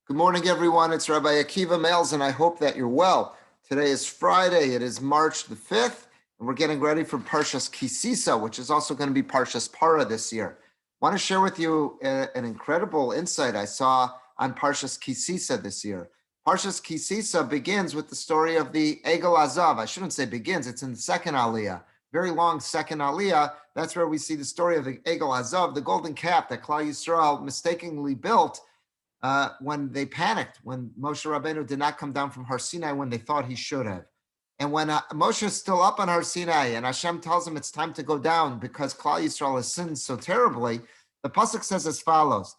Good morning, everyone. It's Rabbi Akiva Males, and I hope that you're well. Today is Friday. It is March the 5th, and we're getting ready for Parshas Sisa, which is also going to be Parshas Para this year. I want to share with you an incredible insight I saw on Parshas Sisa this year. Parshas Sisa begins with the story of the Egel Azav. I shouldn't say begins. It's in the second Aliyah, very long second Aliyah. That's where we see the story of the Egel Azav, the golden calf that Klal Yisrael mistakenly built when they panicked, when Moshe Rabbeinu did not come down from Har Sinai when they thought he should have. And when Moshe is still up on Har Sinai and Hashem tells him it's time to go down because Klal Yisrael has sinned so terribly, the pasuk says as follows: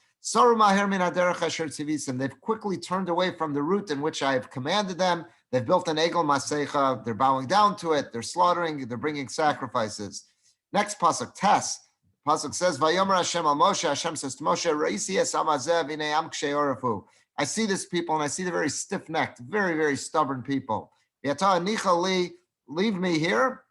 they've quickly turned away from the route in which I have commanded them. They've built an Egel Masecha, they're bowing down to it, they're slaughtering, they're bringing sacrifices. Next pasuk, Tes. Pasuk says, "Vayomer Hashem al Moshe." Hashem says to Moshe, "Reisi es amazev inei am kshei orafu." I see this people, and I see the very stiff-necked, very, very stubborn people. Yata anicha li, leave me here.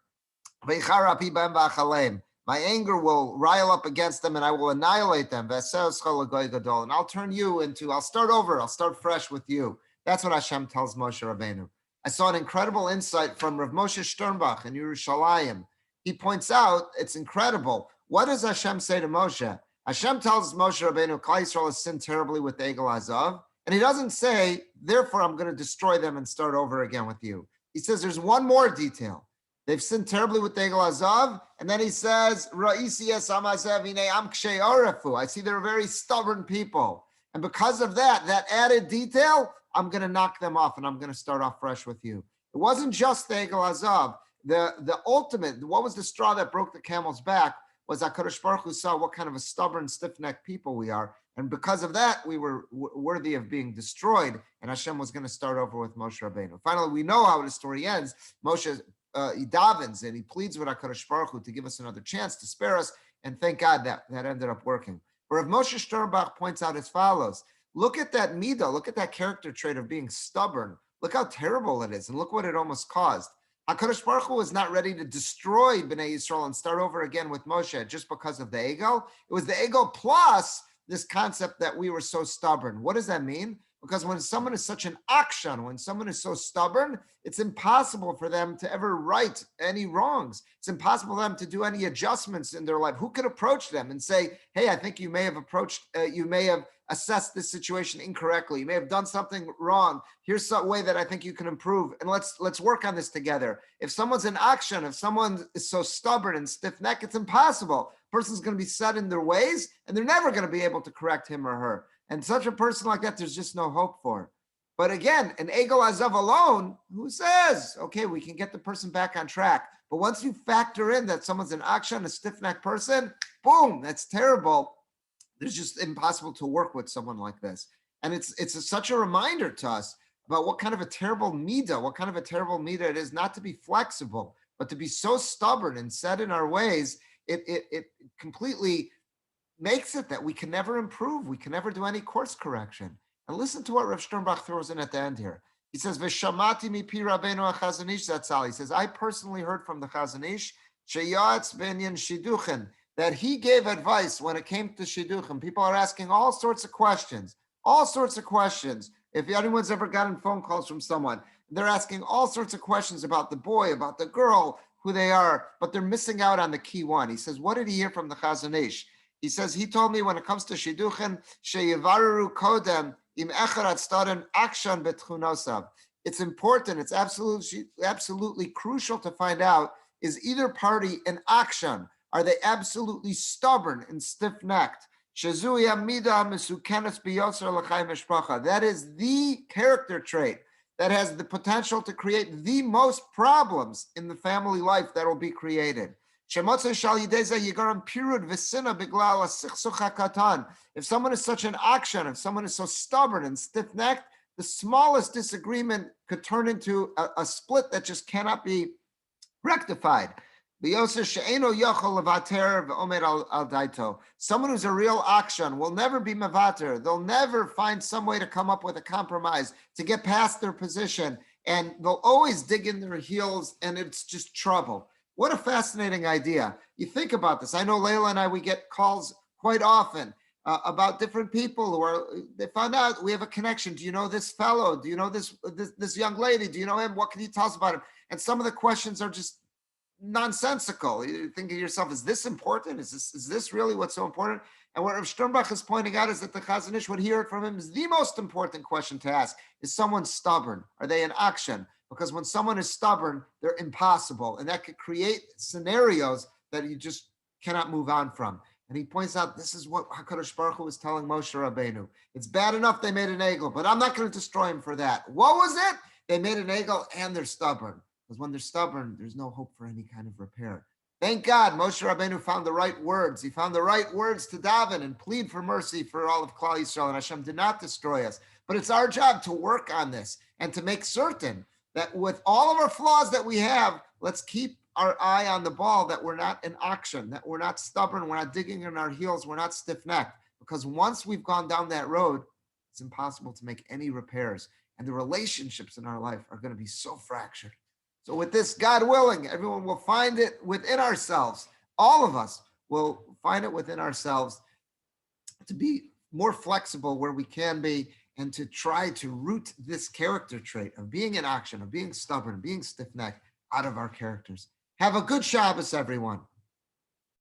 Veichar api b'hem v'achaleim. My anger will rile up against them, and I will annihilate them. V'aseh oscha l'goy gadol. And I'll turn you into. I'll start over. I'll start fresh with you. That's what Hashem tells Moshe Rabbeinu. I saw an incredible insight from Rav Moshe Sternbach in Yerushalayim. He points out it's incredible. What does Hashem say to Moshe? Hashem tells Moshe Rabbeinu, Klal Yisrael has sinned terribly with the Egel Azav, and he doesn't say, therefore I'm going to destroy them and start over again with you. He says there's one more detail. They've sinned terribly with the Egel Azav, and then he says, Ra'isi es amazev inei am kshei orafu. I see they're very stubborn people. And because of that added detail, I'm going to knock them off and I'm going to start off fresh with you. It wasn't just the Egel Azav. The ultimate, what was the straw that broke the camel's back? Was HaKadosh Baruch Hu saw what kind of a stubborn, stiff-necked people we are. And because of that, we were worthy of being destroyed. And Hashem was going to start over with Moshe Rabbeinu. Finally, we know how the story ends. Moshe, he davens and he pleads with HaKadosh Baruch Hu to give us another chance to spare us. And thank God that ended up working. But Rav Moshe Sternbach points out as follows. Look at that midah. Look at that character trait of being stubborn. Look how terrible it is. And look what it almost caused. HaKadosh Baruch Hu was not ready to destroy Bnei Yisrael and start over again with Moshe just because of the Egel. It was the Egel plus this concept that we were so stubborn. What does that mean? Because when someone is such an akshan, when someone is so stubborn, it's impossible for them to ever right any wrongs. It's impossible for them to do any adjustments in their life. Who could approach them and say, hey, I think you may have assessed this situation incorrectly. You may have done something wrong. Here's a way that I think you can improve. And let's work on this together. If someone's in action, if someone is so stubborn and stiff-necked, it's impossible. A person's going to be set in their ways and they're never going to be able to correct him or her. And such a person like that, there's just no hope for. But again, an Egel Azav alone, who says, okay, we can get the person back on track. But once you factor in that someone's an akshan, a stiff-necked person, boom, that's terrible. It's just impossible to work with someone like this. And it's such a reminder to us about what kind of a terrible midah it is not to be flexible, but to be so stubborn and set in our ways. It completely makes it that we can never improve. We can never do any course correction. And listen to what Rav Sternbach throws in at the end here. He says, "V'shamati mipi Rabbeinu HaChazon Ish Zatzal." He says, I personally heard from the Chazon Ish, sheyatz benyan shiduchen, that he gave advice when it came to shidduchim. People are asking all sorts of questions. If anyone's ever gotten phone calls from someone, they're asking all sorts of questions about the boy, about the girl, who they are, but they're missing out on the key one. He says, what did he hear from the Chazon Ish? He says, he told me when it comes to shidduchim, sheyivareru kodem im echad staden akshan betchunosav. It's important, it's absolutely crucial to find out, is either party an akshan? Are they absolutely stubborn and stiff-necked? That is the character trait that has the potential to create the most problems in the family life that will be created. If someone is such an akshan, if someone is so stubborn and stiff-necked, the smallest disagreement could turn into a split that just cannot be rectified. Someone who's a real akshan will never be mevater. They'll never find some way to come up with a compromise to get past their position, and they'll always dig in their heels, and it's just trouble. What a fascinating idea. You think about this. I know Layla and I, we get calls quite often about different people they found out we have a connection. Do you know this fellow? Do you know this young lady? Do you know him? What can you tell us about him? And some of the questions are just nonsensical. You think to yourself, is this important? Is this really what's so important? And what Rav Sternbach is pointing out is that the Chazon Ish would hear it from him is the most important question to ask. Is someone stubborn? Are they in action? Because when someone is stubborn, they're impossible. And that could create scenarios that you just cannot move on from. And he points out this is what HaKadosh Baruch Hu was telling Moshe Rabbeinu. It's bad enough they made an egel, but I'm not going to destroy him for that. What was it? They made an egel and they're stubborn. Because when they're stubborn, there's no hope for any kind of repair. Thank God Moshe Rabbeinu found the right words. He found the right words to daven and plead for mercy for all of Klal Yisrael. And Hashem did not destroy us. But it's our job to work on this and to make certain that with all of our flaws that we have, let's keep our eye on the ball, that we're not in action, that we're not stubborn, we're not digging in our heels, we're not stiff-necked. Because once we've gone down that road, it's impossible to make any repairs. And the relationships in our life are going to be so fractured. So with this, God willing, everyone will find it within ourselves. All of us will find it within ourselves to be more flexible where we can be, and to try to root this character trait of being in action, of being stubborn, being stiff-necked out of our characters. Have a good Shabbos, everyone.